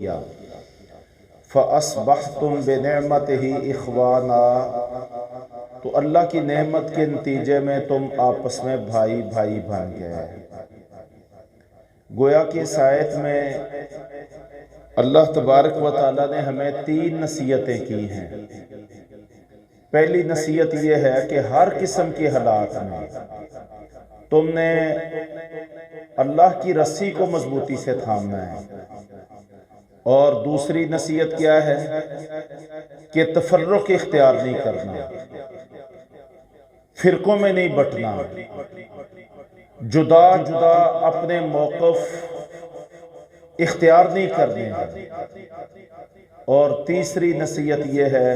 کیا۔ فَأَصْبَحْتُمْ بِنِعْمَتِهِ إِخْوَانًا، تو اللہ کی نعمت کے نتیجے میں تم آپس میں بھائی بھائی بن گئے۔ گویا کہ اس آیت میں اللہ تبارک و تعالیٰ نے ہمیں 3 نصیحتیں کی ہیں۔ پہلی نصیحت یہ ہے کہ ہر قسم کے حالات میں تم نے اللہ کی رسی کو مضبوطی سے تھامنا ہے۔ اور دوسری نصیحت کیا ہے کہ تفرق اختیار نہیں کرنا، فرقوں میں نہیں بٹنا، جدا جدا اپنے موقف اختیار نہیں کرنے۔ اور تیسری نصیحت یہ ہے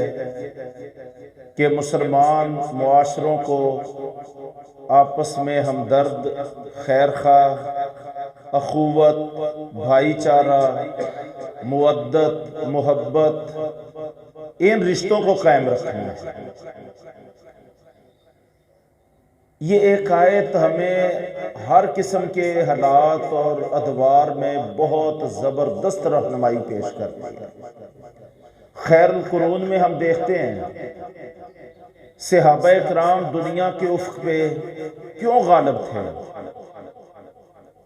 کہ مسلمان معاشروں کو آپس میں ہمدرد، خیر خواہ، اخوت، بھائی چارہ، مودت، محبت، ان رشتوں کو قائم رکھنا ہے۔ یہ ایک آیت ہمیں ہر قسم کے حالات اور ادوار میں بہت زبردست رہنمائی پیش کرتی ہے۔ خیر القرون میں ہم دیکھتے ہیں صحابہ کرام دنیا کے افق پہ کیوں غالب تھے۔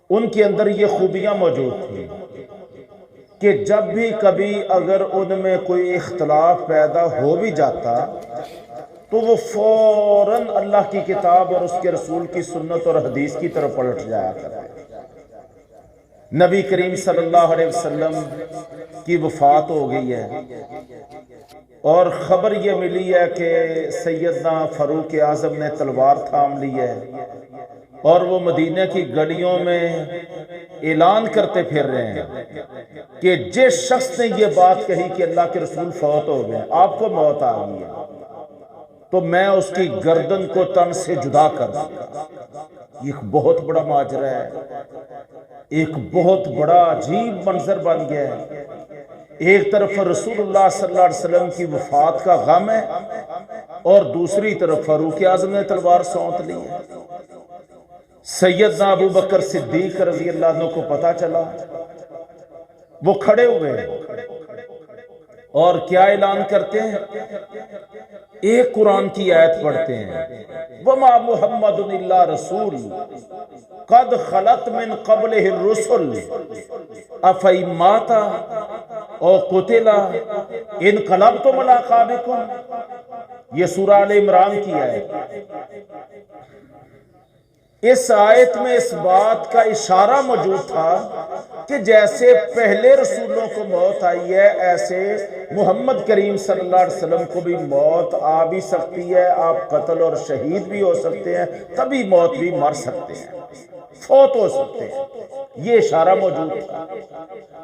ان کے اندر یہ خوبیاں موجود تھیں کہ جب بھی کبھی اگر ان میں کوئی اختلاف پیدا ہو بھی جاتا تو وہ فوراً اللہ کی کتاب اور اس کے رسول کی سنت اور حدیث کی طرف پلٹ جایا کرتے۔ نبی کریم صلی اللہ علیہ وسلم کی وفات ہو گئی ہے اور خبر یہ ملی ہے کہ سیدنا فاروق اعظم نے تلوار تھام لی ہے اور وہ مدینہ کی گلیوں میں اعلان کرتے پھر رہے ہیں کہ جس شخص نے یہ بات کہی کہ اللہ کے رسول فوت ہو گئے، آپ کو موت آ گئی ہے، تو میں اس کی گردن کو تن سے جدا کر دوں گا۔ یہ ایک بہت بڑا ماجرا ہے، ایک بہت بڑا عجیب منظر بن گیا ہے۔ ایک طرف رسول اللہ صلی اللہ علیہ وسلم کی وفات کا غم ہے اور دوسری طرف فاروق اعظم نے تلوار سونت لی ہے۔ سیدنا ابو بکر صدیق رضی اللہ عنہ کو پتا چلا، وہ کھڑے ہوئے اور کیا اعلان کرتے ہیں؟ ایک قرآن کی آیت پڑھتے ہیں، وَمَا مُحَمَّدٌ إِلَّا رَسُولٌ قَدْ خَلَتْ مِن قَبْلِهِ الرُّسُلُ أَفَإِن مَاتَ أَوْ قُتِلَ انقلبتم عَلَىٰ أَعْقَابِكُمْ۔ یہ سورہ آل عمران کی آیت۔ اس آیت میں اس بات کا اشارہ موجود تھا کہ جیسے پہلے رسولوں کو موت آئی ہے ایسے محمد کریم صلی اللہ علیہ وسلم کو بھی موت آ بھی سکتی ہے، آپ قتل اور شہید بھی ہو سکتے ہیں، کبھی موت بھی مر سکتے ہیں، فوت ہو سکتے ہیں۔ یہ اشارہ موجود تھا۔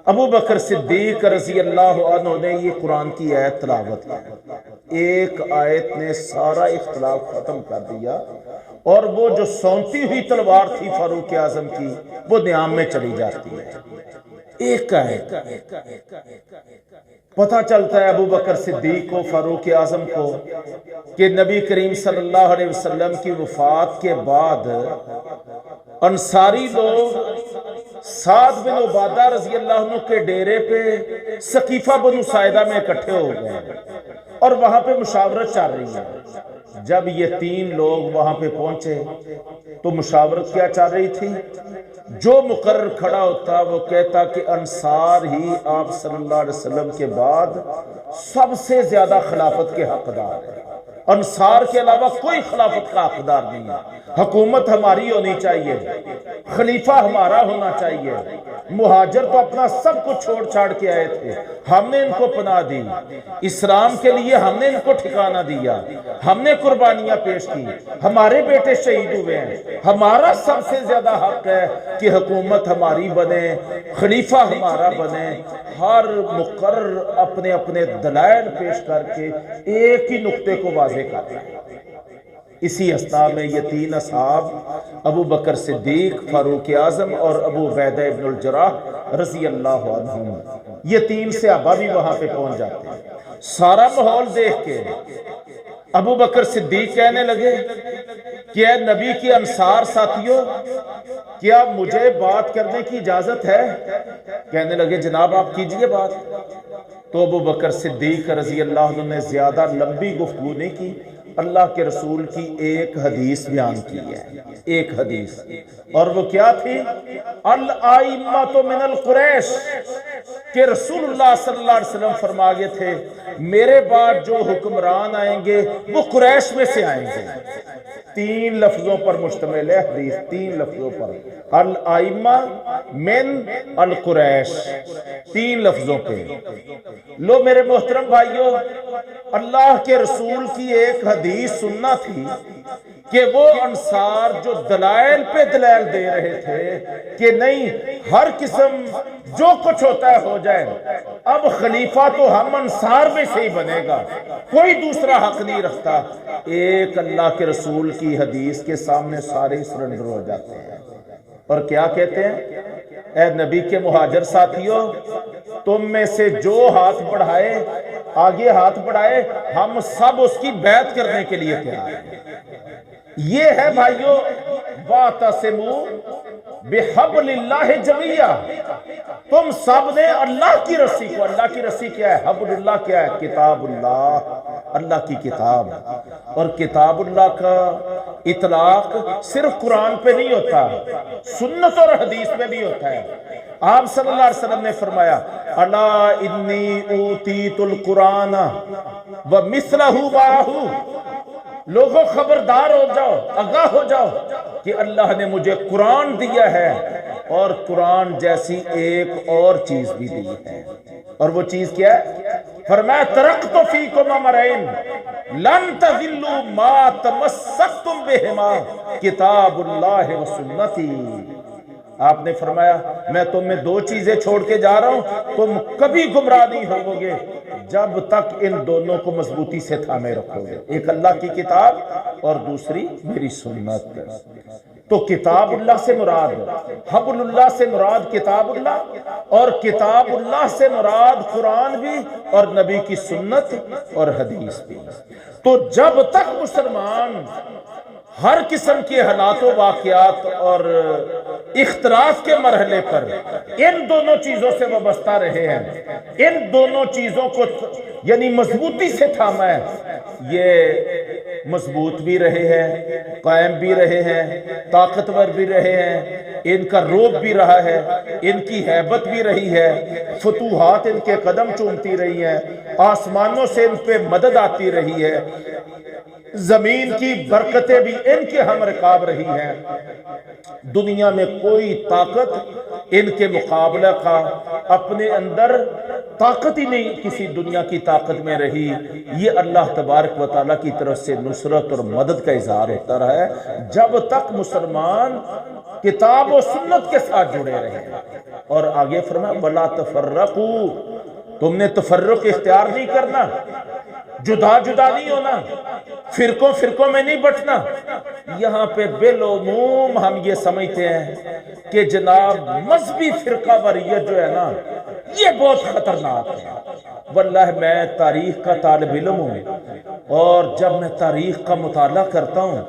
ابو بکر صدیق رضی اللہ عنہ نے یہ قرآن کی آیت تلاوت کی، ایک آیت نے سارا اختلاف ختم کر دیا اور وہ جو سونتی ہوئی تلوار تھی فاروق اعظم کی وہ نیام میں چلی جاتی ہے۔ ایک آیت پتہ چلتا ہے ابو بکر صدیق کو، فاروق اعظم کو، کہ نبی کریم صلی اللہ علیہ وسلم کی وفات کے بعد انصاری لوگ سعد بن عبادہ رضی اللہ عنہ کے ڈیرے پہ سقیفہ بنو ساعدہ میں اکٹھے ہو گئے اور وہاں پہ مشاورت چل رہی ہے۔ جب یہ 3 لوگ وہاں پہ پہنچے تو مشاورت کیا چل رہی تھی؟ جو مقرر کھڑا ہوتا وہ کہتا کہ انصار ہی آپ صلی اللہ علیہ وسلم کے بعد سب سے زیادہ خلافت کے حقدار ہیں، انصار کے علاوہ کوئی خلافت کا حقدار نہیں ہے، حکومت ہماری ہونی چاہیے، خلیفہ ہمارا ہونا چاہیے۔ مہاجر تو اپنا سب کچھ چھوڑ چھاڑ کے آئے تھے، ہم نے ان کو پناہ دی، اسلام کے لیے ہم نے ان کو ٹھکانہ دیا، ہم نے قربانیاں پیش کی، ہمارے بیٹے شہید ہوئے ہیں، ہمارا سب سے زیادہ حق ہے کہ حکومت ہماری بنے، خلیفہ ہمارا بنے۔ ہر مقرر اپنے اپنے دلائل پیش کر کے ایک ہی نقطے کو واضح کرتا ہے۔ اسی اسنا میں یہ 3 اصحاب ابو بکر صدیق، فاروق اعظم اور ابو عبیدہ ابن الجراح رضی اللہ عنہم، یہ 3 صحابہ بھی وہاں پہ پہنچ جاتے ہیں۔ سارا ماحول دیکھ کے ابو بکر صدیق کہنے لگے کہ اے نبی کے انصار ساتھیوں، کیا مجھے بات کرنے کی اجازت ہے؟ کہنے لگے جناب آپ کیجئے بات۔ تو ابو بکر صدیق رضی اللہ عنہ نے زیادہ لمبی گفتگو نہیں کی، اللہ کے رسول کی ایک حدیث بیان کی ہے، ایک حدیث، اور وہ کیا تھی؟ الائمۃ من القریش، کہ رسول اللہ صلی اللہ علیہ وسلم فرما گئے تھے میرے بعد جو حکمران آئیں گے وہ قریش میں سے آئیں گے۔ 3 لفظوں پر مشتمل ہے حدیث، 3 لفظوں پر، الائمہ من القریش، 3 لفظوں پہ۔ لو میرے محترم بھائیوں، اللہ کے رسول کی ایک حدیث سننا تھی کہ وہ انصار جو دلائل پہ دلائل دے رہے تھے کہ نہیں ہر قسم جو کچھ ہوتا ہے ہو جائے، اب خلیفہ تو ہم انصار میں سے ہی بنے گا، کوئی دوسرا حق نہیں رکھتا، ایک اللہ کے رسول کی حدیث کے سامنے سارے سرنڈر ہو جاتے ہیں اور کیا کہتے ہیں؟ اے نبی کے مہاجر ساتھیوں، تم میں سے جو ہاتھ بڑھائے، آگے ہاتھ بڑھائے، ہم سب اس کی بیعت کرنے کے لیے تیار ہیں۔ یہ ہے بھائیوں وَاعْتَصِمُوا بِحَبْلِ اللَّهِ جَمِيعًا، تم سب نے اللہ کی رسی کو، اللہ کی رسی کیا ہے؟ حبل اللہ کیا ہے؟ کتاب اللہ، اللہ کی کتاب، اور کتاب اللہ کا اطلاق صرف قرآن پہ نہیں ہوتا، سنت اور حدیث میں بھی ہوتا ہے۔ آپ صلی اللہ علیہ وسلم نے فرمایا الا انی اوتیت القرآن ومثلہ معہ، لوگوں خبردار ہو جاؤ، آگاہ ہو جاؤ کہ اللہ نے مجھے قرآن دیا ہے اور قرآن جیسی ایک اور چیز بھی دی ہے، اور وہ چیز کیا ہے؟ فرمایا ترکت فیکم امرین لن تضلوا ما تمسکتم بہما کتاب اللہ و سنتی، آپ نے فرمایا میں تم میں 2 چیزیں چھوڑ کے جا رہا ہوں، تم کبھی گمراہ نہیں ہوگو گے جب تک ان دونوں کو مضبوطی سے تھامے رکھو گے، ایک اللہ کی کتاب اور دوسری میری سنت۔ تو کتاب اللہ سے مراد، حبل اللہ سے مراد کتاب اللہ، اور کتاب اللہ سے مراد قرآن بھی اور نبی کی سنت اور حدیث بھی۔ تو جب تک مسلمان ہر قسم کے حالات و واقعات اور اختلاف کے مرحلے پر ان دونوں چیزوں سے وابستہ رہے ہیں، ان دونوں چیزوں کو یعنی مضبوطی سے تھاما ہے، یہ مضبوط بھی رہے ہیں، قائم بھی رہے ہیں، طاقتور بھی رہے ہیں، ان کا روب بھی رہا ہے، ان کی ہیبت بھی رہی ہے، فتوحات ان کے قدم چومتی رہی ہیں، آسمانوں سے ان پہ مدد آتی رہی ہے، زمین کی برکتیں بھی ان کے ہم رکاب رہی ہیں، دنیا میں کوئی طاقت ان کے مقابلہ کا اپنے اندر طاقت ہی نہیں کسی دنیا کی طاقت میں رہی۔ یہ اللہ تبارک و تعالیٰ کی طرف سے نصرت اور مدد کا اظہار ہوتا رہا ہے جب تک مسلمان کتاب و سنت کے ساتھ جڑے رہے۔ اور آگے فرمایا وَلَا تَفَرَّقُوا، تم نے تفرق اختیار نہیں کرنا، جدا جدا نہیں ہونا، فرقوں میں نہیں بٹنا۔ یہاں پہ بالعموم ہم یہ سمجھتے ہیں کہ جناب مذہبی فرقہ واریت جو ہے نا یہ بہت خطرناک ہے۔ واللہ میں تاریخ کا طالب علم ہوں، اور جب میں تاریخ کا مطالعہ کرتا ہوں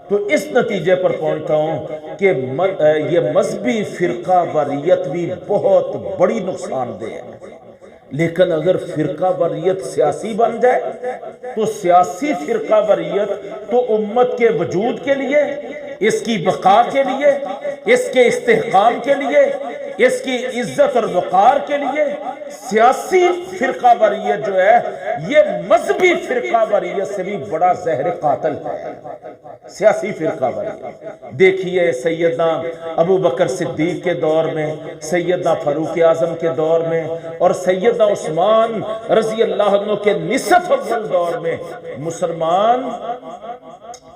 تو اس نتیجے پر پہنچتا ہوں کہ یہ مذہبی فرقہ واریت بھی بہت بڑی نقصان دہ ہے۔ لیکن اگر فرقہ واریت سیاسی بن جائے تو سیاسی فرقہ واریت تو امت کے وجود کے لیے، اس کی بقا کے لیے، اس کے استحکام کے لیے، اس کی عزت اور وقار کے لیے سیاسی فرقہ واریت جو ہے یہ مذہبی فرقہ واریت سے بھی بڑا زہر قاتل ہے۔ سیاسی فرقہ واریت دیکھیے سیدنا ابو بکر صدیق کے دور میں، سیدنا فاروق اعظم کے دور میں، اور سیدنا عثمان رضی اللہ عنہ کے نصف اول دور میں مسلمان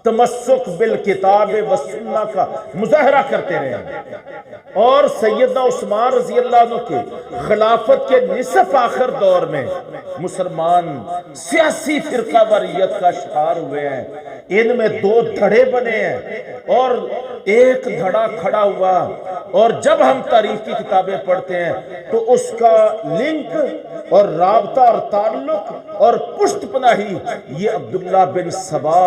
تمسک بالکتاب و سنہ کا مظاہرہ کرتے رہے، اور سیدنا عثمان رضی اللہ عنہ کے خلافت کے نصف آخر دور میں مسلمان سیاسی فرقہ واریت کا شکار ہوئے ہیں۔ ان میں 2 دھڑے بنے ہیں اور ایک دھڑا کھڑا ہوا، اور جب ہم تاریخ کی کتابیں پڑھتے ہیں تو اس کا لنک اور رابطہ اور تعلق اور پشت پناہی یہ عبداللہ بن سبا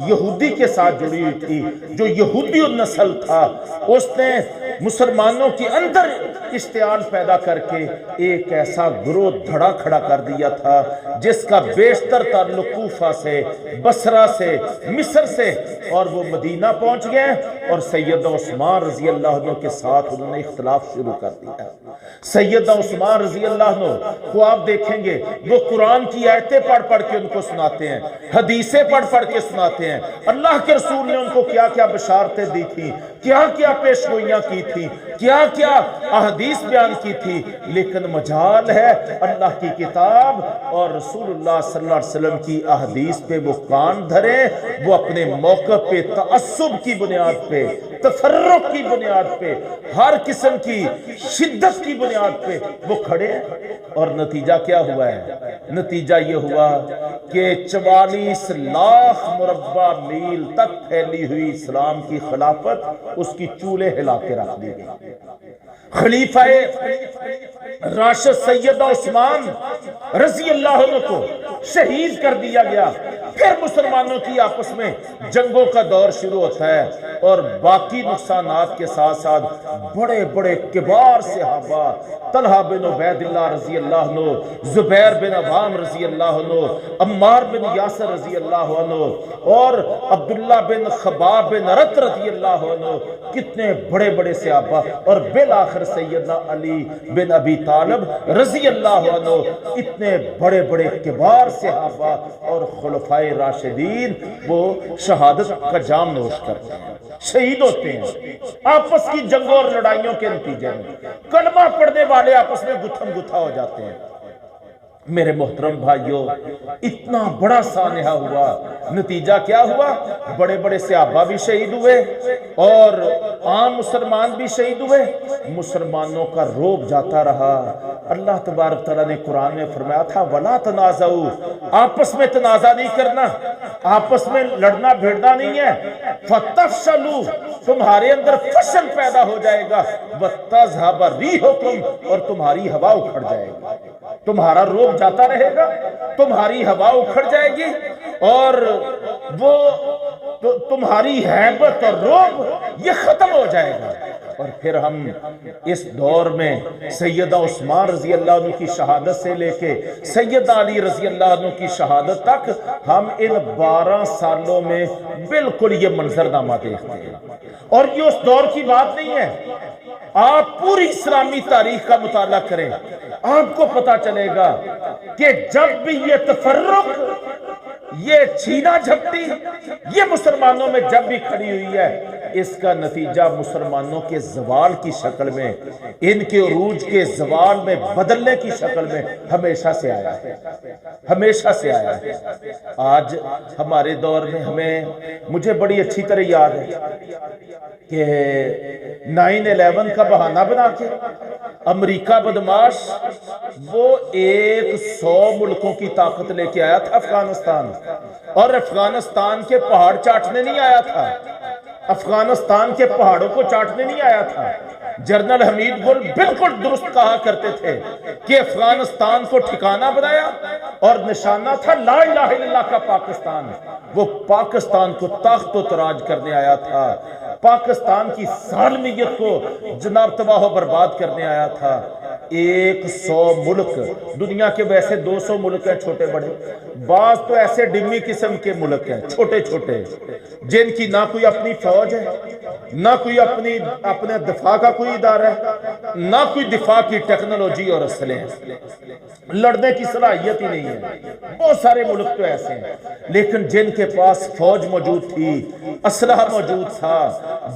یہودی کے ساتھ جڑی ہوئی تھی، جو یہودی النسل تھا۔ اس نے مسلمانوں کے اندر اشتعال پیدا کر کے ایک ایسا گروہ دھڑا کھڑا کر دیا تھا جس کا بیشتر تعلق کوفہ سے، بصرہ سے، مصر سے، اور وہ مدینہ پہنچ گئے اور سیدنا عثمان رضی اللہ عنہ کے ساتھ انہوں نے اختلاف شروع کر دیا۔ سیدنا عثمان رضی اللہ عنہ کو آپ دیکھیں گے وہ قرآن کی آیتیں پڑھ پڑھ کے ان کو سناتے ہیں، حدیثیں پڑھ پڑھ کے سناتے ہیں، اللہ کے رسول نے ان کو کیا کیا بشارتیں دی تھی، کیا کیا پیشگوئیاں کی تھی، کیا کیا احادیث بیان کی تھی، لیکن مجال ہے اللہ کی کتاب اور رسول اللہ صلی اللہ علیہ وسلم کی احادیث پہ وہ کان دھریں، وہ اپنے موقع پہ تعصب کی بنیاد پہ، تفرق کی بنیاد پہ، ہر قسم کی شدت کی بنیاد پہ وہ کھڑے ہیں۔ اور نتیجہ کیا ہوا ہے؟ نتیجہ یہ ہوا کہ 44 لاکھ مربع میل تک پھیلی ہوئی اسلام کی خلافت اس کی چولے ہلا کے رکھ دی گئی۔ خلیفہ راشد سیدنا عثمان رضی اللہ عنہ کو شہید کر دیا گیا۔ پھر مسلمانوں کی آپس میں جنگوں کا دور شروع ہوتا ہے اور باقی نقصانات کے ساتھ ساتھ بڑے بڑے کبار صحابہ، طلحہ بن عبید اللہ رضی اللہ عنہ، زبیر بن عوام رضی اللہ عنہ، عمار بن یاسر رضی اللہ عنہ، اور عبداللہ بن خباب بن رت رضی اللہ عنہ، کتنے بڑے بڑے صحابہ، اور بالآخر سیدنا علی بن ابی طالب رضی اللہ عنہ، اتنے بڑے بڑے کبار صحابہ اور خلفائے راشدین وہ شہادت کا جام نوش کرتے ہیں، شہید ہوتے ہیں آپس کی جنگوں اور لڑائیوں کے نتیجے میں۔ کلمہ پڑھنے والے آپس میں گتھم گتھا ہو جاتے ہیں۔ میرے محترم بھائیوں، اتنا بڑا سانحہ ہوا، نتیجہ کیا ہوا؟ بڑے بڑے صحابہ بھی شہید ہوئے اور عام مسلمان بھی شہید ہوئے۔ مسلمانوں کا روب جاتا رہا۔ اللہ تبارک تعالیٰ نے قرآن میں فرمایا تھا وَلَا تَنَازَعُوا، آپس میں تنازع نہیں کرنا، آپس میں لڑنا بھیڑنا نہیں ہے۔ فَتَفْشَلُوا، تمہارے اندر فشل پیدا ہو جائے گا، وَتَذْهَبَ رِيحُكُمْ، اور تمہاری ہوا اکھڑ جائے گی۔ تمہارا روب جاتا رہے گا، تمہاری ہوا اکھڑ جائے گی، اور وہ تمہاری ہیبت اور روب یہ ختم ہو جائے گا۔ اور پھر ہم اس دور میں سیدہ عثمان رضی اللہ عنہ کی شہادت سے لے کے سیدہ علی رضی اللہ عنہ کی شہادت تک ہم ان 12 سالوں میں بالکل یہ منظرنامہ دیکھتے ہیں۔ اور یہ اس دور کی بات نہیں ہے، آپ پوری اسلامی تاریخ کا مطالعہ کریں، آپ کو پتا چلے گا کہ جب بھی یہ تفرق، یہ چھینا جھپٹی، یہ مسلمانوں میں جب بھی کھڑی ہوئی ہے، اس کا نتیجہ مسلمانوں کے زوال کی شکل میں، ان کے عروج کے زوال میں بدلنے کی شکل میں ہمیشہ سے آیا ہے، ہمیشہ سے آیا ہے۔ آج ہمارے دور میں مجھے بڑی اچھی طرح یاد ہے کہ 9/11 کا بہانہ بنا کے امریکہ بدماش وہ 100 ملکوں کی طاقت لے کے آیا تھا افغانستان، اور افغانستان کے پہاڑ چاٹنے نہیں آیا تھا، افغانستان کے پہاڑوں کو چاٹنے نہیں آیا تھا۔ جنرل حمید گل بالکل درست کہا کرتے تھے کہ افغانستان کو ٹھکانہ بنایا اور نشانہ تھا لا الہ الا اللہ کا پاکستان، وہ پاکستان کو تاخت و تراج کرنے آیا تھا، پاکستان کی سالمیت کو جناب تباہ و برباد کرنے آیا تھا۔ 100 ملک، دنیا کے ویسے 200 ملک ہیں چھوٹے بڑے، بعض تو ایسے ڈمی قسم کے ملک ہیں چھوٹے چھوٹے جن کی نہ کوئی اپنی فوج ہے، نہ کوئی اپنے دفاع کا کوئی ادارہ ہے، نہ کوئی دفاع کی ٹیکنالوجی اور اسلحے ہیں، لڑنے کی صلاحیت ہی نہیں ہے۔ بہت سارے ملک تو ایسے ہیں، لیکن جن کے پاس فوج موجود تھی، اسلحہ موجود تھا،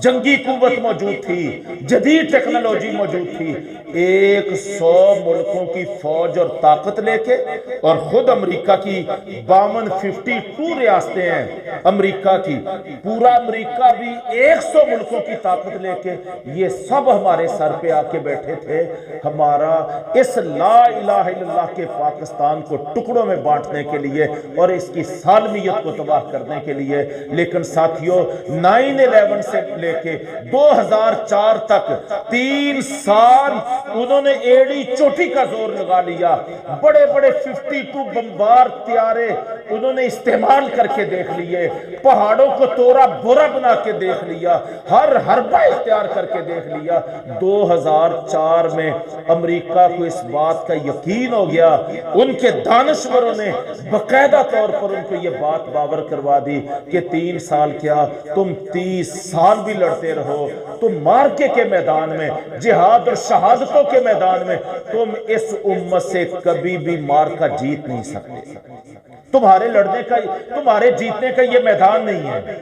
جنگی قوت موجود تھی، جدید ٹیکنالوجی موجود تھی، 100 ملکوں کی فوج اور طاقت لے کے، اور خود امریکہ کی 52 ریاستیں ہیں امریکہ کی، پورا امریکہ بھی 100 ملکوں کی طاقت لے کے، یہ سب ہمارے سر پہ آ کے بیٹھے تھے ہمارا اس لا الہ الا اللہ کے پاکستان کو ٹکڑوں میں بانٹنے کے لیے اور اس کی سالمیت کو تباہ کرنے کے لیے۔ لیکن ساتھیوں 9/11 سے لے کے 2004 تک 3 سال انہوں نے ایڑی چوٹی کا زور لگا لیا، بڑے بڑے 52 بمبار طیارے انہوں نے استعمال کر کے دیکھ لیے، پہاڑوں کو توڑا بورا بنا کے دیکھ لیا، ہر حربہ اختیار کر کے دیکھ لیا۔ 2004 میں امریکہ کو اس بات کا یقین ہو گیا، ان کے دانشوروں نے باقاعدہ طور پر ان کو یہ بات باور کروا دی کہ 3 سال کیا، تم 30 سال بھی لڑتے رہو، تم مارکے کے میدان میں، جہاد اور شہادتوں کے میدان میں تم اس امت سے کبھی بھی مارکا جیت نہیں سکتے۔ تمہارے لڑنے کا، تمہارے جیتنے کا یہ میدان نہیں ہے۔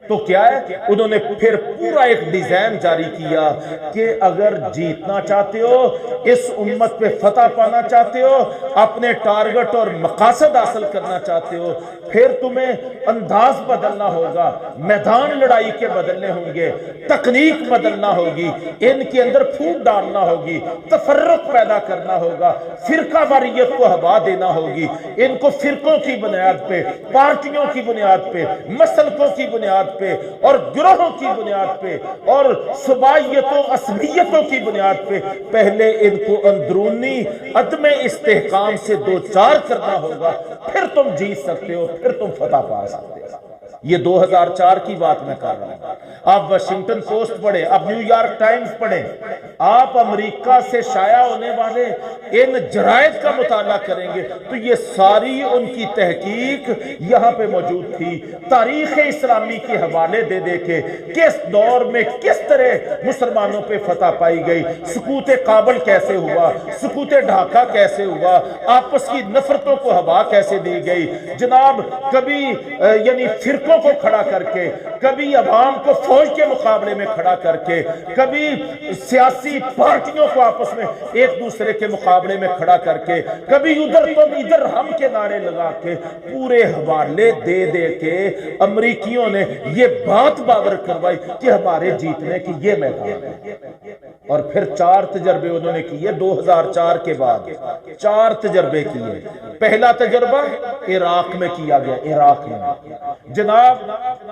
تو کیا ہے، انہوں نے پھر پورا ایک ڈیزائن جاری کیا کہ اگر جیتنا چاہتے ہو، اس امت پہ فتح پانا چاہتے ہو، اپنے ٹارگٹ اور مقاصد حاصل کرنا چاہتے ہو، پھر تمہیں انداز بدلنا ہوگا، میدان لڑائی کے بدلنے ہوں گے، تکنیک بدلنا ہوگی، ان کے اندر پھوٹ ڈالنا ہوگی، تفرق پیدا کرنا ہوگا، فرقہ واریت کو ہوا دینا ہوگی، ان کو فرقوں کی بنیاد پہ، پارٹیوں کی بنیاد پہ، مسلکوں کی بنیاد پہ اور گروہوں کی بنیاد پہ اور صوبائیتوں عصبیتوں کی بنیاد پہ پہلے ان کو اندرونی عدم استحکام سے دوچار کرنا ہوگا، پھر تم جیت سکتے ہو، پھر تم فتح پا سکتے ہو۔ یہ 2004 کی بات میں کر رہا ہوں۔ آپ واشنگٹن پوسٹ پڑھیں، آپ نیو یارک ٹائمز پڑھیں، آپ امریکہ سے شائع ہونے والے ان جرائد کا مطالعہ کریں گے تو یہ ساری ان کی تحقیق یہاں پہ موجود تھی۔ تاریخ اسلامی کے حوالے دے دے کے کس دور میں کس طرح مسلمانوں پہ فتح پائی گئی، سقوط کابل کیسے ہوا، سقوط ڈھاکہ کیسے ہوا، آپس کی نفرتوں کو ہوا کیسے دی گئی، جناب کبھی یعنی فرقوں کو کھڑا کر کے، کبھی عوام کو فوج کے مقابلے میں کھڑا کر کے، کبھی سیاسی پارٹیوں کو آپس میں ایک دوسرے کے مقابلے میں کھڑا کر کے، کبھی ادھر تم ادھر ہم کے نعرے لگا کے، پورے حوالے دے دے کے امریکیوں نے یہ بات باور کروائی کہ ہمارے جیتنے کی یہ میدان ہے۔ اور پھر 4 تجربے انہوں نے کیے 2004 کے بعد، 4 تجربے کیے۔ پہلا تجربہ عراق میں کیا گیا، عراق میں جناب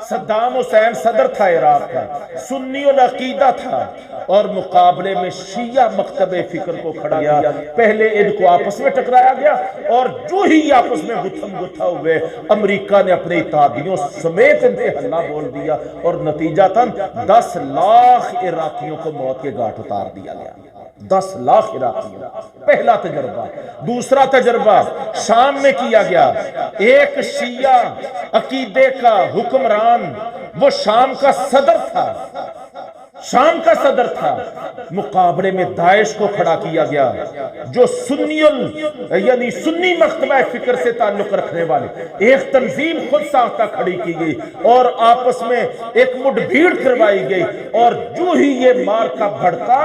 صدام حسین صدر تھا عراق کا، سنی العقیدہ تھا اور مقابلے میں شیعہ مکتب فکر کو کھڑا کیا۔ پہلے ان کو آپس میں ٹکرایا گیا اور جو ہی آپس میں گتھم گتھا ہوئے، امریکہ نے اپنے اتحادیوں سمیت ان پہ حملہ بول دیا اور نتیجتاً 10 لاکھ عراقیوں کو موت کے گھاٹ اتار دیا گیا۔ 10 لاکھ عراقیوں، پہلا تجربہ۔ دوسرا تجربہ شام میں کیا گیا، ایک شیعہ عقیدے کا حکمران، وہ شام کا صدر تھا، شام کا صدر تھا، مقابلے میں داعش کو کھڑا کیا گیا جو یعنی سنی مکتبہ فکر سے تعلق رکھنے والے، ایک تنظیم خود ساختہ کھڑی کی گئی اور آپس میں ایک مڈ بھیڑ کروائی گئی اور جو ہی یہ مارکا بھڑکا،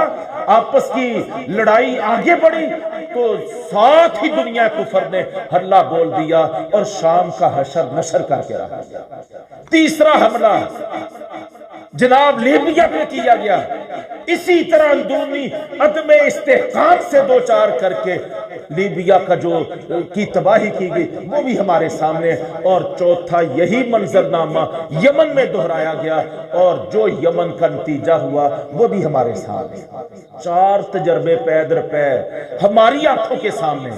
آپس کی لڑائی آگے بڑھی تو ساتھ ہی دنیا کفر نے ہلہ بول دیا اور شام کا حشر نشر کر کے رہا۔ تیسرا حملہ جناب لیبیا پہ کیا گیا، اسی طرح اندرونی عدم استحکام سے دوچار کر کے لیبیا کا جو کی تباہی کی گئی وہ بھی ہمارے سامنے، اور چوتھا یہی منظرنامہ یمن میں دہرایا گیا اور جو یمن کا نتیجہ ہوا وہ بھی ہمارے سامنے۔ 4 تجربے پے در پے ہماری آنکھوں کے سامنے۔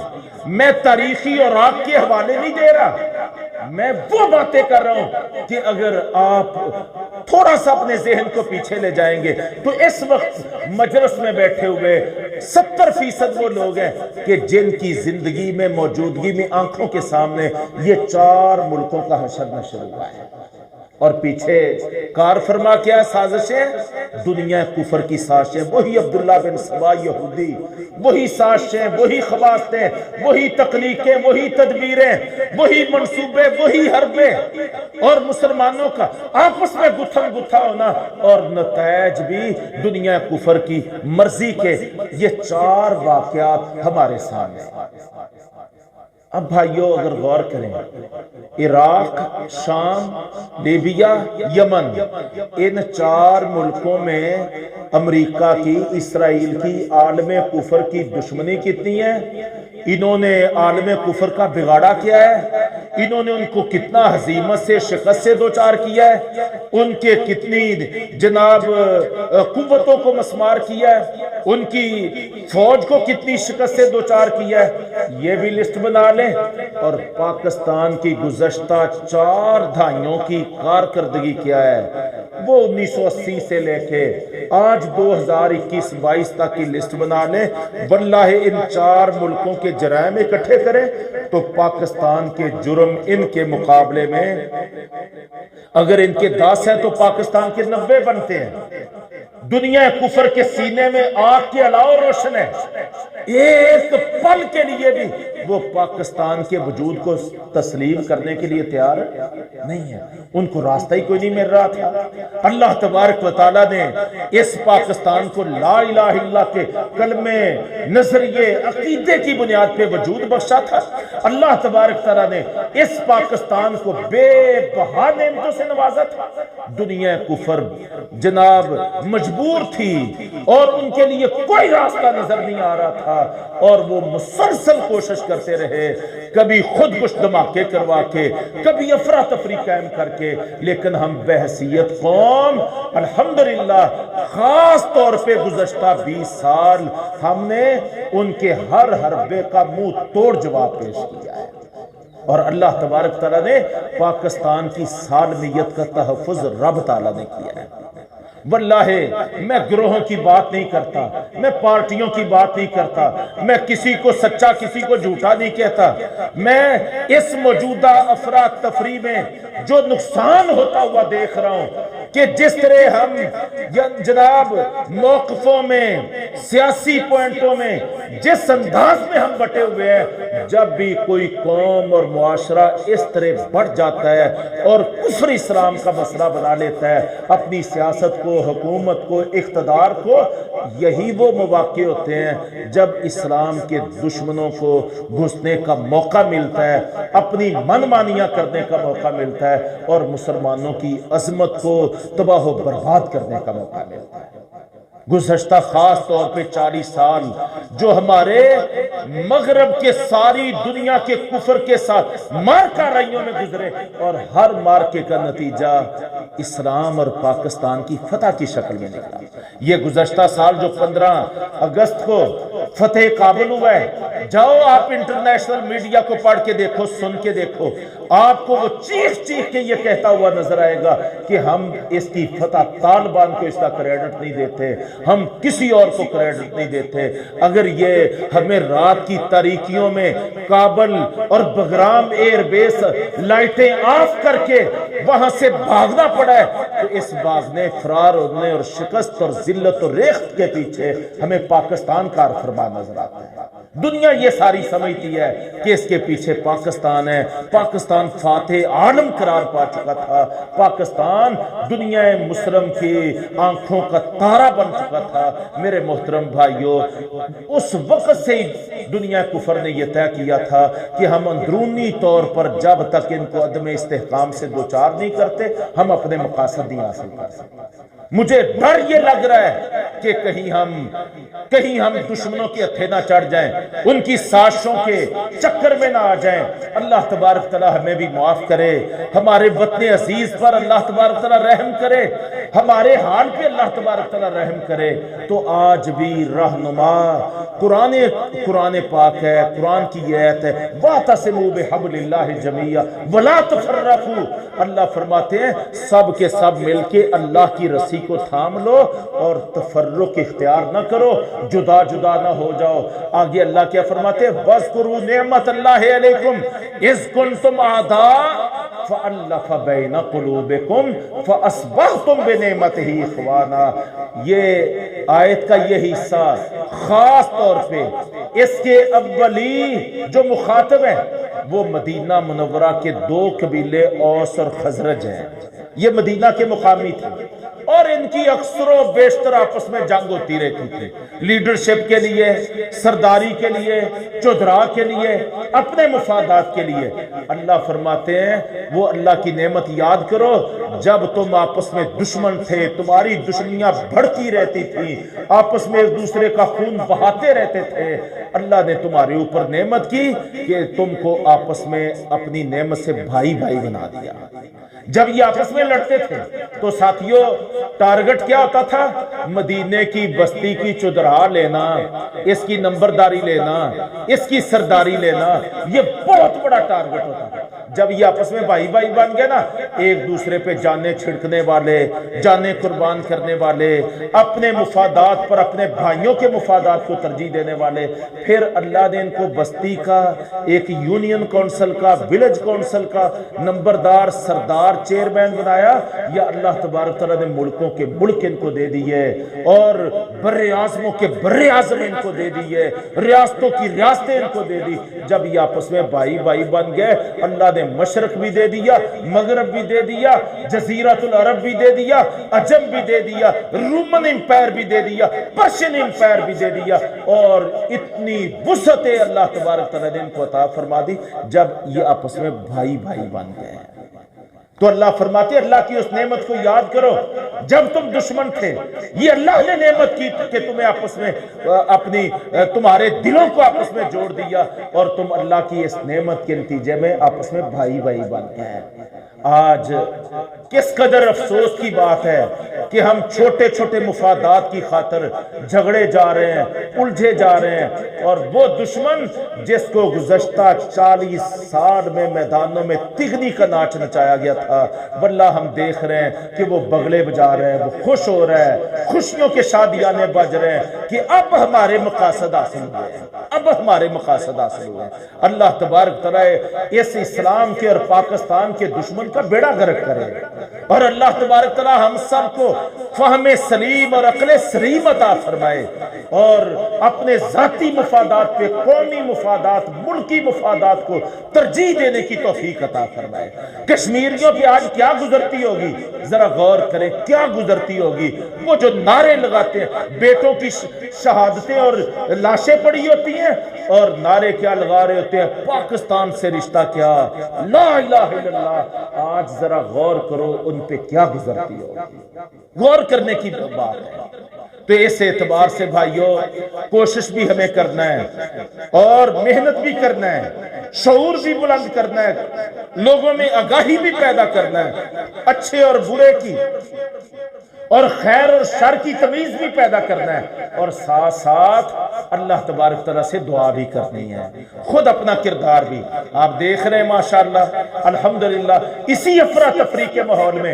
میں تاریخی اور آگ کے حوالے نہیں دے رہا، میں وہ باتیں کر رہا ہوں کہ اگر آپ تھوڑا سا اپنے ذہن کو پیچھے لے جائیں گے تو اس وقت مجلس میں بیٹھے ہوئے 70% وہ لوگ ہیں کہ جن کی زندگی میں موجودگی میں آنکھوں کے سامنے یہ 4 ملکوں کا حشر نشر ہوا ہے، اور پیچھے کار فرما کیا سازشیں، دنیا کفر کی سازشیں، وہی عبداللہ بن سبا یہودی، وہی سازشیں، وہی خواستیں، وہی تکنیکیں، وہی تدبیریں، وہی منصوبے، وہی حربیں، اور مسلمانوں کا آپس میں گتھم گتھا ہونا اور نتائج بھی دنیا کفر کی مرضی کے۔ یہ 4 واقعات ہمارے سامنے۔ اب بھائیو اگر غور کریں، عراق، شام، لیبیا، یمن، ان 4 ملکوں میں امریکہ کی، اسرائیل کی، عالم کفر کی دشمنی کتنی ہے؟ انہوں نے عالم کفر کا بگاڑا کیا ہے، انہوں نے ان کو کتنا ہزیمت سے شکست سے دوچار کیا ہے، ان کے کتنی جناب قوتوں کو مسمار کیا ہے، ان کی فوج کو کتنی شکست سے دوچار کیا ہے، یہ بھی لسٹ بنا لیں۔ اور پاکستان کی گزشتہ 4 دہائیوں کی کارکردگی کیا ہے، وہ 1980 سے لے کے آج 2021-22 تک کی لسٹ بنا لیں۔ واللہ ان 4 ملکوں کے جرائم اکٹھے کریں تو پاکستان کے جرم ان کے مقابلے میں اگر ان کے 10 ہیں تو پاکستان کے 90 بنتے ہیں۔ دنیا کفر کے سینے میں آگ کے علاوہ روشن ہے، ایک پل کے لیے بھی وہ پاکستان کے وجود کو تسلیم کرنے کے لیے تیار نہیں ہے، ان کو راستہ ہی کوئی نہیں مل رہا تھا۔ اللہ تبارک و تعالیٰ نے اس پاکستان کو لا الہ الا اللہ کے کلمے، نظریے، عقیدے کی بنیاد پہ وجود بخشا تھا۔ اللہ تبارک تعالیٰ نے اس پاکستان کو بے بہا نعمتوں سے نوازا تھا۔ دنیا کفر جناب مجبور تھی اور ان کے لیے کوئی راستہ نظر نہیں آ رہا تھا، اور وہ مسلسل کوشش کرتے رہے، کبھی خود کچھ دھماکے کروا کے، کبھی افراتفری قائم کر کے، لیکن ہم بحیثیت قوم الحمدللہ خاص طور پہ گزشتہ 20 سال ہم نے ان کے ہر حربے کا منہ توڑ جواب پیش کیا ہے، اور اللہ تبارک تعالیٰ نے پاکستان کی سالمیت کا تحفظ رب تعالیٰ نے کیا ہے۔ واللہ میں گروہوں کی بات نہیں کرتا، میں پارٹیوں کی بات نہیں کرتا، میں کسی کو سچا کسی کو جھوٹا نہیں کہتا، میں اس موجودہ افراتفری میں جو نقصان ہوتا ہوا دیکھ رہا ہوں کہ جس طرح ہم جناب موقفوں میں، سیاسی پوائنٹوں میں، جس انداز میں ہم بٹے ہوئے ہیں، جب بھی کوئی قوم اور معاشرہ اس طرح بڑھ جاتا ہے اور کفر اسلام کا مسئلہ بنا لیتا ہے اپنی سیاست کو، حکومت کو، اقتدار کو، یہی وہ مواقع ہوتے ہیں جب اسلام کے دشمنوں کو گھسنے کا موقع ملتا ہے، اپنی من مانیاں کرنے کا موقع ملتا ہے، اور مسلمانوں کی عظمت کو تباہ و برباد کرنے کا موقع ملتا ہے۔ گزشتہ خاص طور پہ 40 سال جو ہمارے مغرب کے ساری دنیا کے کفر کے ساتھ مارکہ رائیوں میں گزرے، اور ہر مارکے کا نتیجہ اسلام اور پاکستان کی فتح کی شکل میں نکلا۔ یہ گزشتہ سال جو 15 اگست کو فتح کابل ہوا ہے، جاؤ آپ انٹرنیشنل میڈیا کو پڑھ کے دیکھو، سن کے دیکھو، آپ کو وہ چیخ چیخ کے یہ کہتا ہوا نظر آئے گا کہ ہم اس کی فتح طالبان کو اس کا کریڈٹ نہیں دیتے، ہم کسی اور کو کریڈٹ نہیں دیتے۔ اگر یہ ہمیں رات کی تاریکیوں میں کابل اور بغرام ایئر بیس لائٹیں آف کر کے وہاں سے بھاگنا پڑا ہے، تو اس بھاگنے، فرار ہونے اور شکست اور ذلت اور ریخت کے پیچھے ہمیں پاکستان کار فرما نظر آتا ہے۔ دنیا یہ ساری سمجھتی ہے کہ اس کے پیچھے پاکستان ہے، پاکستان فاتح عالم قرار پا چکا تھا، پاکستان دنیا مسلم کی آنکھوں کا تارا بن چکا تھا۔ میرے محترم بھائیوں، اس وقت سے دنیا کفر نے یہ طے کیا تھا کہ ہم اندرونی طور پر جب تک ان کو عدم استحکام سے دوچار نہیں کرتے، ہم اپنے مقاصد نہیں حاصل کر سکتے۔ مجھے ڈر یہ لگ رہا ہے کہ کہیں ہم دشمنوں کے ہتھے نہ چڑھ جائیں، ان کی سازشوں کے چکر میں نہ آ جائیں۔ اللہ تبارک تعالیٰ ہمیں بھی معاف کرے، ہمارے وطن عزیز پر اللہ تبارک تعالیٰ رحم کرے، ہمارے حال پہ اللہ تبارک تعالیٰ رحم کرے۔ تو آج بھی رہنما قرآن پاک ہے، قرآن کی یہ آیت ہے، وَاعْتَصِمُوا بِحَبْلِ اللَّهِ جَمِيعًا وَلَا تَفَرَّقُوا۔ اللہ فرماتے ہیں سب کے سب مل کے اللہ کی رسی کو تھام لو اور تفرق اختیار نہ کرو، جدا جدا نہ ہو جاؤ۔ آگے اللہ کیا فرماتے ہیں؟ وَاذْكُرُوا نِعْمَةَ اللَّهِ عَلَيْكُمْ إِذْ كُنْتُمْ أَعْدَاءً فَأَلَّفَ بَيْنَ قُلُوبِكُمْ فَأَصْبَحْتُمْ بِنِعْمَتِهِ إِخْوَانًا۔ یہ آیت کا یہ حصہ خاص طور پہ اس کے اولی جو مخاطب ہیں وہ مدینہ منورہ کے 2 قبیلے اوس اور خزرج ہیں۔ یہ مدینہ کے مقامی تھے، اور ان کی اکثر و بیشتر آپس میں جنگ ہوتی رہتی تھی، لیڈرشپ کے لیے، سرداری کے لیے، چودھرا کے لیے، اپنے مفادات کے لیے۔ اللہ فرماتے ہیں وہ اللہ کی نعمت یاد کرو جب تم آپس میں دشمن تھے، تمہاری دشمنیاں بڑھتی رہتی تھی، آپس میں ایک دوسرے کا خون بہاتے رہتے تھے، اللہ نے تمہارے اوپر نعمت کی کہ تم کو آپس میں اپنی نعمت سے بھائی بھائی بنا دیا۔ جب یہ آپس میں لڑتے تھے تو ساتھیوں ٹارگٹ کیا ہوتا تھا؟ مدینے کی بستی کی چودھرا لینا، اس کی نمبرداری لینا، اس کی سرداری لینا، یہ بہت بڑا ٹارگٹ ہوتا تھا۔ جب یہ آپس میں بھائی بھائی بن گئے نا، ایک دوسرے پہ جانیں چھڑکنے والے، جانیں قربان کرنے والے، اپنے مفادات پر اپنے بھائیوں کے مفادات کو ترجیح دینے والے، پھر اللہ نے ان کو بستی کا، ایک یونین کونسل کا، ولیج کونسل کا نمبردار، سردار، چیئرمین بنایا۔ یا اللہ تبارک تعالیٰ نے ملکوں کے ملک ان کو دے دیے، اور بر اعظموں کے بر اعظم ان کو دے دیے، ریاستوں کی ریاستیں ان کو دے دی۔ جب یہ آپس میں بھائی بھائی بن گئے، اللہ نے مشرق بھی دے دیا، مغرب بھی دے دیا، جزیرۃ العرب بھی دے دیا، عجم بھی دے دیا، رومن امپائر بھی دے دیا، پرشین امپائر بھی دے دیا، اور اتنی وسعت اللہ تبارک تعالیٰ نے ان کو عطا فرما دی جب یہ آپس میں بھائی بھائی بن گئے۔ تو اللہ فرماتے اللہ کی اس نعمت کو یاد کرو جب تم دشمن تھے، یہ اللہ نے نعمت کی کہ تمہیں آپس میں تمہارے دلوں کو آپس میں جوڑ دیا، اور تم اللہ کی اس نعمت کے نتیجے میں آپس میں بھائی بھائی بن گئے۔ آج کس قدر افسوس کی بات ہے کہ ہم چھوٹے چھوٹے مفادات کی خاطر جھگڑے جا رہے ہیں، الجھے جا رہے ہیں، اور وہ دشمن جس کو گزشتہ 40 سال میں میدانوں میں تغنی کا ناچ نچایا گیا تھا، واللہ ہم دیکھ رہے ہیں کہ وہ بغلے بجا رہے ہیں، وہ خوش ہو رہے ہیں، خوشیوں کے شادیانے بج رہے ہیں کہ اب ہمارے مقاصد حاصل ہوئے ہیں، اب ہمارے مقاصد حاصل ہوئے ہیں۔ اللہ تبارک تعالیٰ اس اسلام کے اور پاکستان کے دشمن کا بیڑا غرق کرے، اور اللہ تبارک تعالیٰ ہم سب کو فہم سلیم اور عقل سلیم عطا فرمائے، اور اپنے ذاتی مفادات پہ قومی مفادات، ملکی مفادات کو ترجیح دینے کی توفیق عطا فرمائے۔ کشمیریوں پہ آج کیا گزرتی ہوگی، ذرا غور کریں کیا گزرتی ہوگی۔ وہ جو نعرے لگاتے ہیں، بیٹوں کی شہادتیں اور لاشیں پڑی ہوتی ہیں، اور نعرے کیا لگا رہے ہوتے ہیں، پاکستان سے رشتہ کیا، لا الہ الا اللہ۔ آج ذرا غور کرو ان پہ کیا گزرتی ہوگی، غور کرنے کی بات ہے۔ تو اس اعتبار سے بھائیوں کوشش بھی ہمیں کرنا ہے، اور محنت بھی کرنا ہے، شعور بھی بلند کرنا ہے، لوگوں میں آگاہی بھی پیدا کرنا ہے، اچھے اور برے کی اور خیر اور شر کی تمیز بھی پیدا کرنا ہے، اور ساتھ ساتھ اللہ تبارک تعالیٰ سے دعا بھی کرنی ہے، خود اپنا کردار بھی۔ آپ دیکھ رہے ہیں ماشاءاللہ الحمدللہ اسی افراتفری کے ماحول میں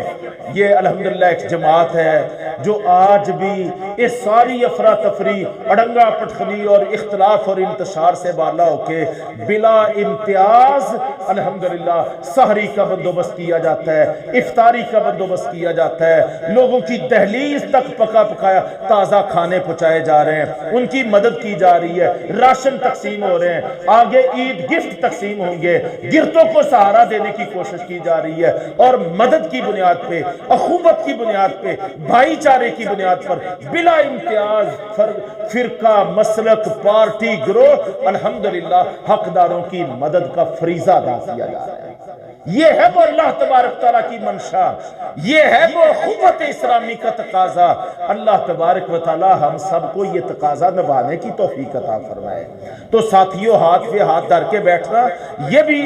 یہ الحمدللہ ایک جماعت ہے جو آج بھی اس ساری افراتفری، اڑنگا پٹخنی اور اختلاف اور انتشار سے بالا ہو کے بلا امتیاز الحمدللہ سحری کا بندوبست کیا جاتا ہے، افطاری کا بندوبست کیا جاتا ہے، لوگوں کی دہلیز تک پکا پکایا تازہ کھانے پہنچائے جا رہے ہیں، ان کی مدد کی جا رہی ہے، راشن تقسیم ہو رہے ہیں، آگے عید گفٹ تقسیم ہوں گے، گرتوں کو سہارا دینے کی کوشش کی جا رہی ہے، اور مدد کی بنیاد پہ، اخوت کی بنیاد پہ، بھائی چارے کی بنیاد پر بلا امتیاز فرقہ، مسلک، پارٹی، گروہ الحمدللہ حقداروں کی مدد کا فریضہ ادا کیا جا رہا ہے۔ یہ ہے وہ اللہ تبارک تعالیٰ کی منشا، یہ ہے وہ اخوت اسلامی کا تقاضا۔ اللہ تبارک و تعالیٰ ہم سب کو یہ تقاضا نبھانے کی توفیق عطا فرمائے۔ تو ساتھیوں ہاتھ پہ ہاتھ دھر کے بیٹھنا یہ بھی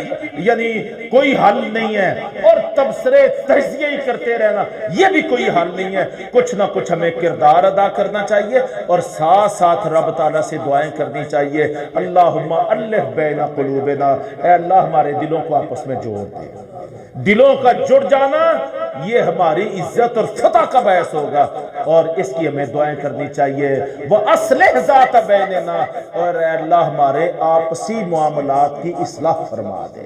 یعنی کوئی حل نہیں ہے، اور تبصرے تجزیے ہی کرتے رہنا یہ بھی کوئی حل نہیں ہے۔ کچھ نہ کچھ ہمیں کردار ادا کرنا چاہیے، اور ساتھ ساتھ رب تعالیٰ سے دعائیں کرنی چاہیے۔ اللہم الف بین قلوبنا، اے اللہ ہمارے دلوں کو آپس میں جوڑ دے۔ دلوں کا جڑ جانا یہ ہماری عزت اور فتح کا باعث ہوگا، اور اس کی ہمیں دعائیں کرنی چاہیے۔ وَأَصْلِحْ ذَاتَ بَيْنِنَا، اور اے اللہ ہمارے آپسی معاملات کی اصلاح فرما دے۔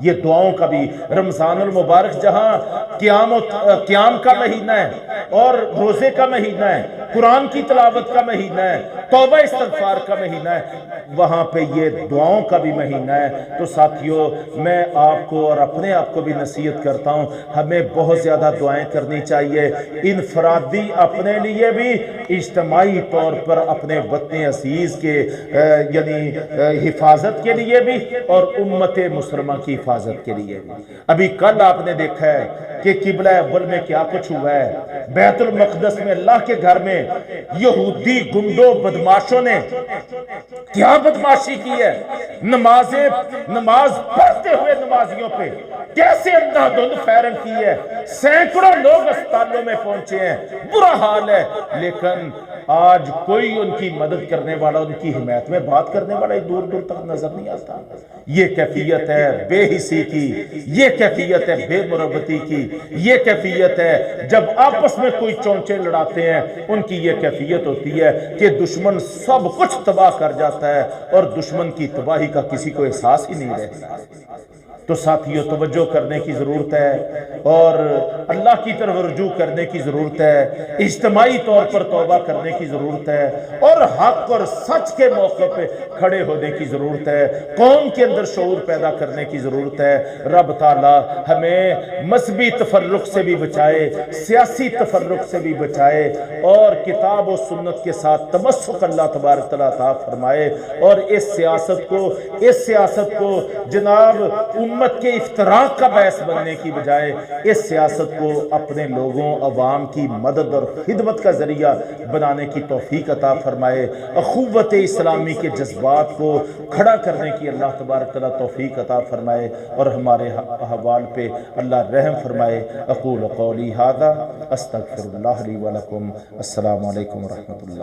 یہ دعاؤں کا بھی رمضان المبارک جہاں قیام کا مہینہ ہے اور روزے کا مہینہ ہے، قرآن کی تلاوت کا مہینہ ہے، توبہ استغفار کا مہینہ ہے، وہاں پہ یہ دعاؤں کا بھی مہینہ ہے۔ تو ساتھیوں، میں آپ کو اور اپنے آپ کو بھی نصیحت کرتا ہوں، ہمیں بہت زیادہ دعائیں کرنی چاہیے، انفرادی اپنے لیے بھی، اجتماعی طور پر اپنے وطن عزیز کے یعنی حفاظت کے لیے بھی، اور امت مسلمہ کی حفاظت کے لیے بھی۔ ابھی کل آپ نے دیکھا ہے کہ قبلہ اول میں کیا کچھ ہوا ہے، بیت المقدس میں اللہ کے گھر میں یہودی گنڈوں بدماشوں نے کیا بدماشی کی ہے، نماز پڑھتے ہوئے نمازیوں پہ کیسے اندھا دھند فائرنگ کی ہے، سینکڑوں لوگ اسپتالوں میں پہنچے ہیں، برا حال ہے، لیکن آج کوئی ان کی مدد کرنے والا، ان کی حمایت میں بات کرنے والا دور دور تک نظر نہیں آتا۔ یہ کیفیت ہے بے حسی کی، یہ کیفیت ہے بے مربتی کی، یہ کیفیت ہے جب آپس میں کوئی چونچے لڑاتے ہیں، ان کی یہ کیفیت ہوتی ہے کہ دشمن سب کچھ تباہ کر جاتا ہے اور دشمن کی تباہی کا کسی کو احساس ہی نہیں رہتا۔ تو ساتھیوں، توجہ کرنے کی ضرورت ہے اور اللہ کی طرف رجوع کرنے کی ضرورت ہے، اجتماعی طور پر توبہ کرنے کی ضرورت ہے، اور حق اور سچ کے موقع پہ کھڑے ہونے کی ضرورت ہے، قوم کے اندر شعور پیدا کرنے کی ضرورت ہے۔ رب تعالی ہمیں مذہبی تفرق سے بھی بچائے، سیاسی تفرق سے بھی بچائے، اور کتاب و سنت کے ساتھ تمسک اللہ تبارک تعالیٰ عطا فرمائے، اور اس سیاست کو جناب امت کے افتراق کا باعث بننے کی بجائے اس سیاست کو اپنے لوگوں، عوام کی مدد اور خدمت کا ذریعہ بنانے کی توفیق عطا فرمائے، اخوت اسلامی کے جذبات کو کھڑا کرنے کی اللہ تبارک تعالیٰ توفیق عطا فرمائے، اور ہمارے احوال پہ اللہ رحم فرمائے۔ اقول قولی ھذا استغفر اللہ لی ولکم۔ السلام علیکم ورحمۃ اللہ۔